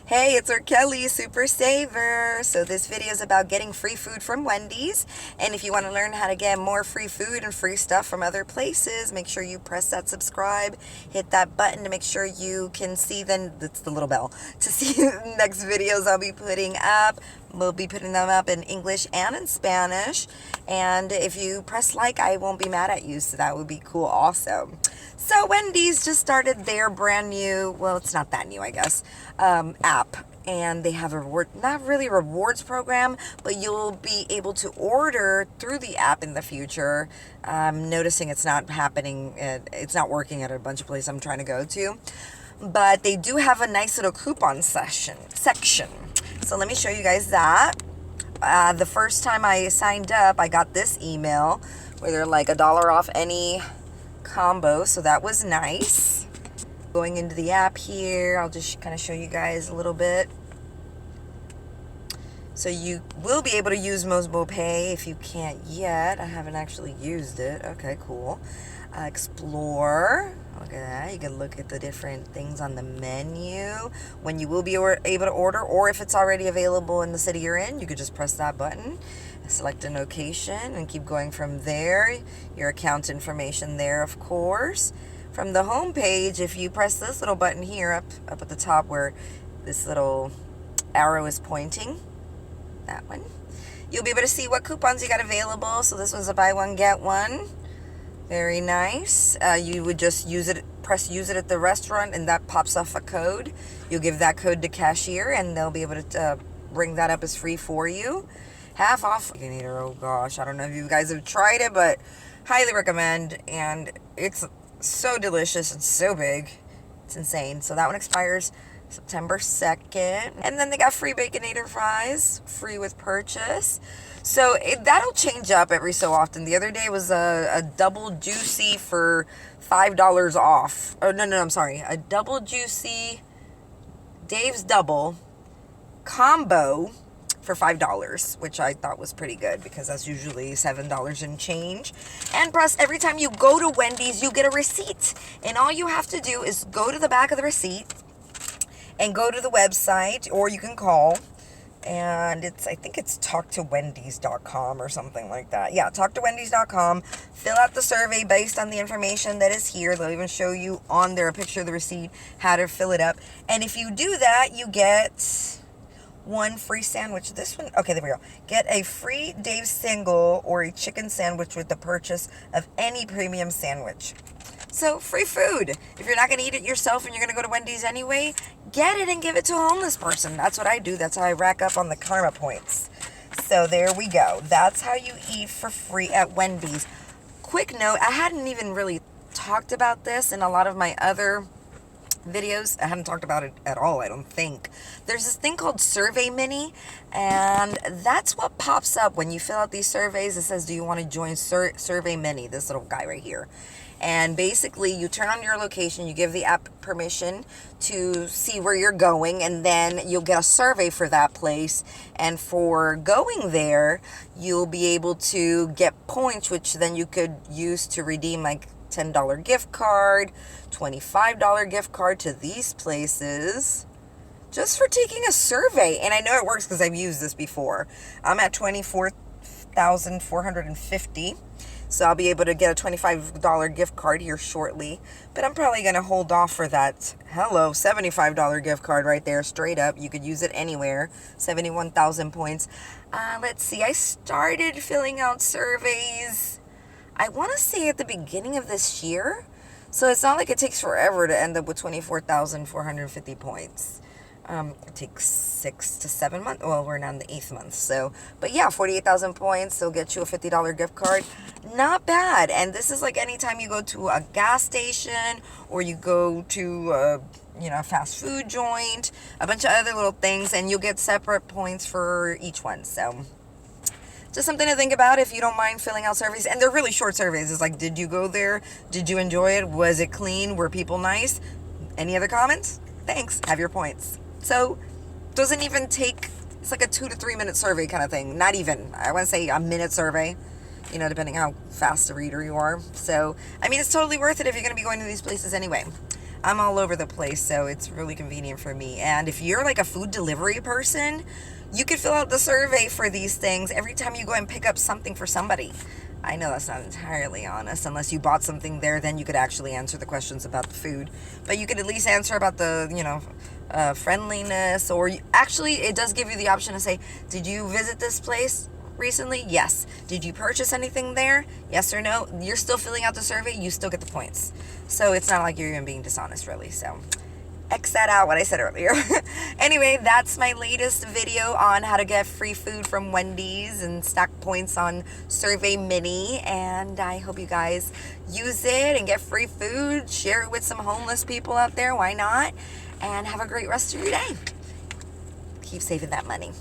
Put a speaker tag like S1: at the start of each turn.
S1: Hey, it's Orkelys, SuperSaver. So this video is about getting free food from Wendy's. And if you want to learn how to get more free food and free stuff from other places, make sure you press that subscribe, hit that button to make sure you can see that's the little bell, to see the next videos I'll be putting up. We'll be putting them up in English and in Spanish. And if you press like, I won't be mad at you, so that would be cool also. So Wendy's just started their brand new, well, it's not that new, I guess, app. And they have a not really rewards program, but you'll be able to order through the app in the future. I'm noticing it's not happening, it's not working at a bunch of places I'm trying to go to. But they do have a nice little coupon section. So let me show you guys that. The first time I signed up, I got this email where they're like $1 off any combo, so that was nice. Going into the app here, I'll just kind of show you guys a little bit. So you will be able to use Mobile Pay if you can't yet. I haven't actually used it. Okay, cool. Explore. Look at that. You can look at the different things on the menu. When you will be able to order, or if it's already available in the city you're in, you could just press that button, select a location, and keep going from there. Your account information there, of course. From the home page, if you press this little button here up at the top where this little arrow is pointing, that one, you'll be able to see what coupons you got available. So this one's a buy one, get one. Very nice. You would just use it at the restaurant, and that pops off a code. You'll give that code to cashier, and they'll be able to bring that up as free for you. Half off Baconator. Oh gosh, I don't know if you guys have tried it, but highly recommend. And it's so delicious and so big. It's insane. So that one expires September 2nd. And then they got free Baconator fries, free with purchase. So that'll change up every so often. The other day was a double juicy for $5 off. Oh, no, I'm sorry. A double juicy Dave's Double combo for $5, which I thought was pretty good because that's usually $7 and change. And plus, every time you go to Wendy's, you get a receipt. And all you have to do is go to the back of the receipt and go to the website, or you can call. And I think it's talktowendys.com or something like that. Yeah, talktowendys.com. Fill out the survey based on the information that is here. They'll even show you on there a picture of the receipt, how to fill it up. And if you do that, you get one free sandwich. This one, okay, there we go. Get a free Dave's single or a chicken sandwich with the purchase of any premium sandwich. So, free food. If you're not going to eat it yourself and you're going to go to Wendy's anyway, get it and give it to a homeless person. That's what I do. That's how I rack up on the karma points. So, there we go. That's how you eat for free at Wendy's. Quick note, I hadn't even really talked about this in a lot of my other videos. I hadn't talked about it at all, I don't think. There's this thing called SurveyMini, and that's what pops up when you fill out these surveys. It says, do you want to join SurveyMini, this little guy right here. And basically, you turn on your location, you give the app permission to see where you're going, and then you'll get a survey for that place. And for going there, you'll be able to get points, which then you could use to redeem like $10 gift card, $25 gift card to these places, just for taking a survey. And I know it works because I've used this before. I'm at 24,450. So I'll be able to get a $25 gift card here shortly. But I'm probably going to hold off for that. Hello, $75 gift card right there, straight up. You could use it anywhere. 71,000 points. Let's see. I started filling out surveys, I want to say at the beginning of this year. So it's not like it takes forever to end up with 24,450 points. It takes 6 to 7 months. Well, we're now in the 8th month. So, but yeah, 48,000 points. They'll get you a $50 gift card. Not bad. And this is like anytime you go to a gas station or you go to a fast food joint, a bunch of other little things, and you'll get separate points for each one. So just something to think about if you don't mind filling out surveys. And they're really short surveys. It's like, did you go there? Did you enjoy it? Was it clean? Were people nice? Any other comments? Thanks. Have your points. So, doesn't even take, it's like a 2 to 3 minute survey kind of thing. Not even, I want to say a minute survey, depending how fast a reader you are. So, I mean, it's totally worth it if you're going to be going to these places anyway. I'm all over the place, so it's really convenient for me. And if you're like a food delivery person, you could fill out the survey for these things every time you go and pick up something for somebody. I know that's not entirely honest. Unless you bought something there, then you could actually answer the questions about the food. But you could at least answer about the, friendliness. Or actually, it does give you the option to say, did you visit this place recently? Yes. Did you purchase anything there? Yes or no? You're still filling out the survey. You still get the points. So it's not like you're even being dishonest, really. So X that out, what I said earlier. Anyway, that's my latest video on how to get free food from Wendy's and stack points on SurveyMini. And I hope you guys use it and get free food. Share it with some homeless people out there. Why not? And have a great rest of your day. Keep saving that money.